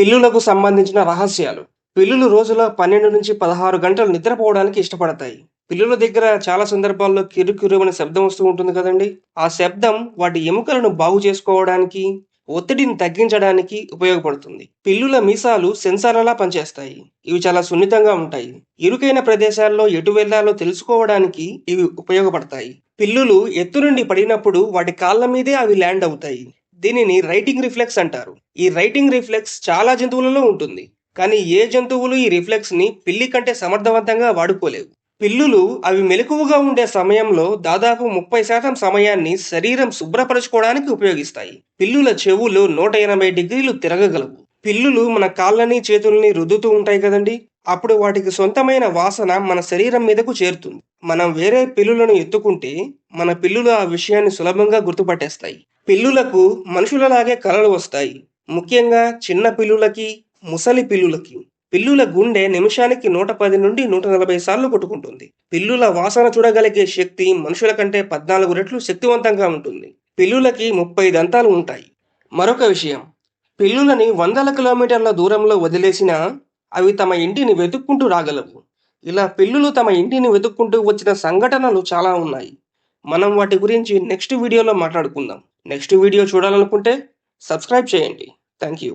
పిల్లులకు సంబంధించిన రహస్యాలు. పిల్లులు రోజులో 12-16 గంటలు నిద్రపోవడానికి ఇష్టపడతాయి. పిల్లుల దగ్గర చాలా సందర్భాల్లో కిరుకిరుమనే శబ్దం వస్తూ ఉంటుంది కదండీ! ఆ శబ్దం వాటి ఎముకలను బాగు చేసుకోవడానికి, ఒత్తిడిని తగ్గించడానికి ఉపయోగపడుతుంది. పిల్లుల మీసాలు సెన్సార్‌లలా పనిచేస్తాయి. ఇవి చాలా సున్నితంగా ఉంటాయి. ఇరుకైన ప్రదేశాల్లో ఎటు వెళ్ళాలో తెలుసుకోవడానికి ఇవి ఉపయోగపడతాయి. పిల్లులు ఎత్తు నుండి పడినప్పుడు వాటి కాళ్ళ మీదే అవి ల్యాండ్ అవుతాయి. దీనిని రైటింగ్ రిఫ్లెక్స్ అంటారు. ఈ రైటింగ్ రిఫ్లెక్స్ చాలా జంతువులలో ఉంటుంది. కానీ ఏ జంతువులు ఈ రిఫ్లెక్స్‌ని పిల్లి కంటే సమర్థవంతంగా వాడుకోలేవు. పిల్లులు అవి మెలకువగా ఉండే సమయంలో దాదాపు 30% సమయాన్ని శరీరం శుభ్రపరచుకోవడానికి ఉపయోగిస్తాయి. పిల్లుల చెవులు 180 డిగ్రీలు తిరగగలవు. పిల్లులు మన కాళ్ళని, చేతుల్ని రుద్దుతూ ఉంటాయి కదండీ! అప్పుడు వాటికి సొంతమైన వాసన మన శరీరం మీదకు చేరుతుంది. మనం వేరే పిల్లులను ఎత్తుకుంటే మన పిల్లులు ఆ విషయాన్ని సులభంగా గుర్తుపట్టేస్తాయి. పిల్లులకు మనుషులలాగే కలలు వస్తాయి. ముఖ్యంగా చిన్న పిల్లులకి, ముసలి పిల్లులకి. పిల్లుల గుండె నిమిషానికి 110 నుండి 140 సార్లు కొట్టుకుంటుంది. పిల్లుల వాసన చూడగలిగే శక్తి మనుషుల కంటే 14 రెట్లు శక్తివంతంగా ఉంటుంది. పిల్లులకి 30 దంతాలు ఉంటాయి. మరొక విషయం, పిల్లులని వందల కిలోమీటర్ల దూరంలో వదిలేసినా అవి తమ ఇంటిని వెతుక్కుంటూ రాగలవు. ఇలా పిల్లులు తమ ఇంటిని వెతుక్కుంటూ వచ్చిన సంఘటనలు చాలా ఉన్నాయి. మనం వాటి గురించి నెక్స్ట్ వీడియోలో మాట్లాడుకుందాం. నెక్స్ట్ వీడియో చూడాలనుకుంటే సబ్స్క్రైబ్ చేయండి. Thank you.